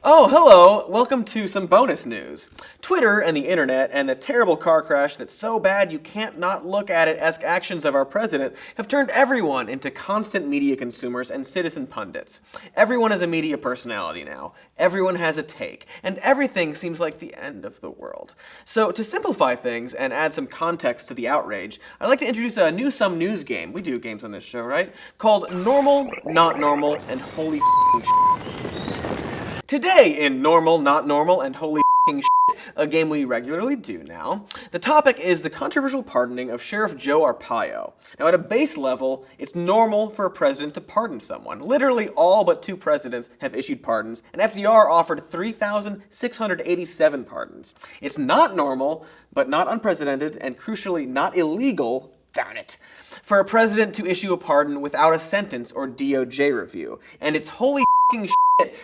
Oh, hello! Welcome to some bonus news. Twitter and the internet and the terrible car crash that's so bad you can't not look at it-esque actions of our president have turned everyone into constant media consumers and citizen pundits. Everyone is a media personality now. Everyone has a take. And everything seems like the end of the world. So, to simplify things and add some context to the outrage, I'd like to introduce a new Some News game. We do games on this show, right? Called Normal, Not Normal, and Holy F***ing Shit. Today in Normal, Not Normal, and Holy F***ing Shit, a game we regularly do now, the topic is the controversial pardoning of Sheriff Joe Arpaio. Now at a base level, it's normal for a president to pardon someone. Literally all but 2 presidents have issued pardons, and FDR offered 3,687 pardons. It's not normal, but not unprecedented, and crucially not illegal, darn it, for a president to issue a pardon without a sentence or DOJ review. And it's holy f***ing shit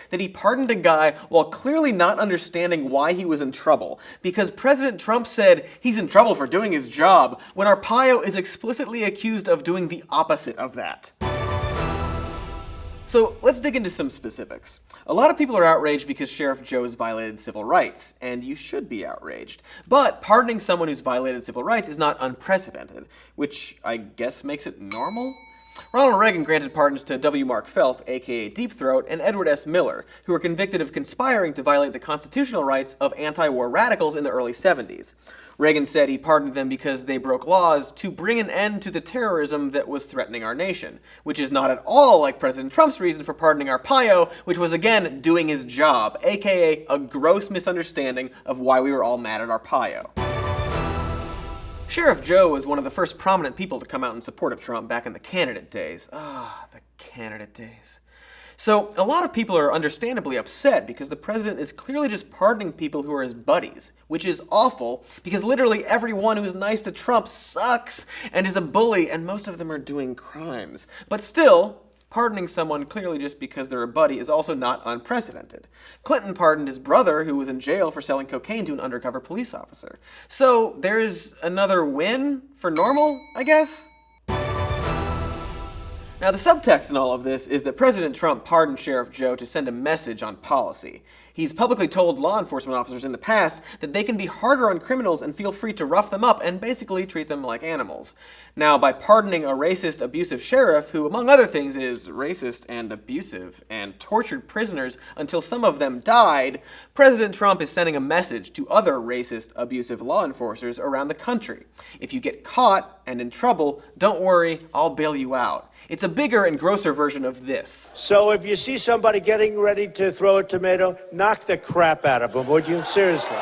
that he pardoned a guy while clearly not understanding why he was in trouble, because President Trump said he's in trouble for doing his job, when Arpaio is explicitly accused of doing the opposite of that. So let's dig into some specifics. A lot of people are outraged because Sheriff Joe's violated civil rights, and you should be outraged. But pardoning someone who's violated civil rights is not unprecedented, which I guess makes it normal? Ronald Reagan granted pardons to W. Mark Felt, aka Deep Throat, and Edward S. Miller, who were convicted of conspiring to violate the constitutional rights of anti-war radicals in the early 70s. Reagan said he pardoned them because they broke laws to bring an end to the terrorism that was threatening our nation, which is not at all like President Trump's reason for pardoning Arpaio, which was again doing his job, aka a gross misunderstanding of why we were all mad at Arpaio. Sheriff Joe was one of the first prominent people to come out in support of Trump back in the candidate days. The candidate days. So, a lot of people are understandably upset because the president is clearly just pardoning people who are his buddies, which is awful because literally everyone who is nice to Trump sucks and is a bully, and most of them are doing crimes. But still, pardoning someone clearly just because they're a buddy is also not unprecedented. Clinton pardoned his brother, who was in jail for selling cocaine to an undercover police officer. So there's another win for normal, I guess? Now, the subtext in all of this is that President Trump pardoned Sheriff Joe to send a message on policy. He's publicly told law enforcement officers in the past that they can be harder on criminals and feel free to rough them up and basically treat them like animals. Now, by pardoning a racist, abusive sheriff who, among other things, is racist and abusive and tortured prisoners until some of them died, President Trump is sending a message to other racist, abusive law enforcers around the country. If you get caught and in trouble, don't worry, I'll bail you out. It's a bigger and grosser version of this. So if you see somebody getting ready to throw a tomato, knock the crap out of them, would you? Seriously.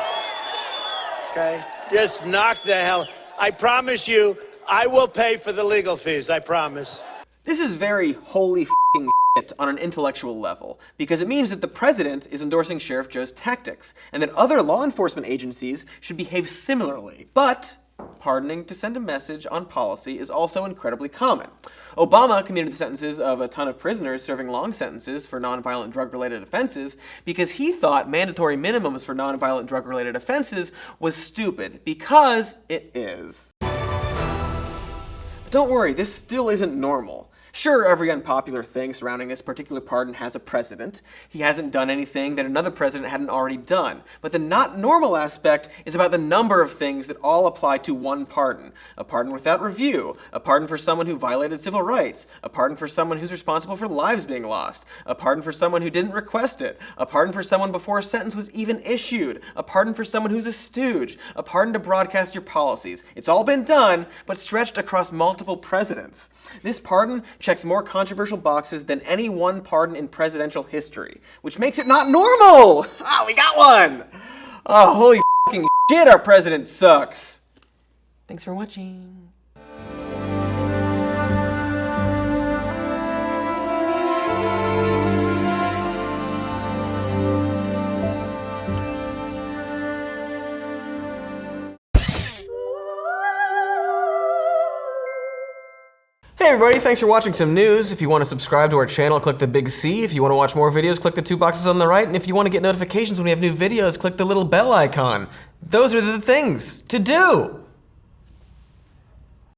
Okay? Just knock the hell. I promise you, I will pay for the legal fees, I promise. This is very holy f***ing shit on an intellectual level, because it means that the president is endorsing Sheriff Joe's tactics, and that other law enforcement agencies should behave similarly. But pardoning to send a message on policy is also incredibly common. Obama commuted the sentences of a ton of prisoners serving long sentences for nonviolent drug-related offenses because he thought mandatory minimums for nonviolent drug-related offenses was stupid, because it is. But don't worry, this still isn't normal. Sure, every unpopular thing surrounding this particular pardon has a precedent. He hasn't done anything that another president hadn't already done. But the not normal aspect is about the number of things that all apply to one pardon. A pardon without review, a pardon for someone who violated civil rights, a pardon for someone who's responsible for lives being lost, a pardon for someone who didn't request it, a pardon for someone before a sentence was even issued, a pardon for someone who's a stooge, a pardon to broadcast your policies. It's all been done, but stretched across multiple presidents. This pardon checks more controversial boxes than any one pardon in presidential history, which makes it not normal! We got one! Oh, holy f***ing shit, our president sucks! Thanks for watching. Hey everybody, thanks for watching some news. If you want to subscribe to our channel, click the big C. If you want to watch more videos, click the 2 boxes on the right. And if you want to get notifications when we have new videos, click the little bell icon. Those are the things to do.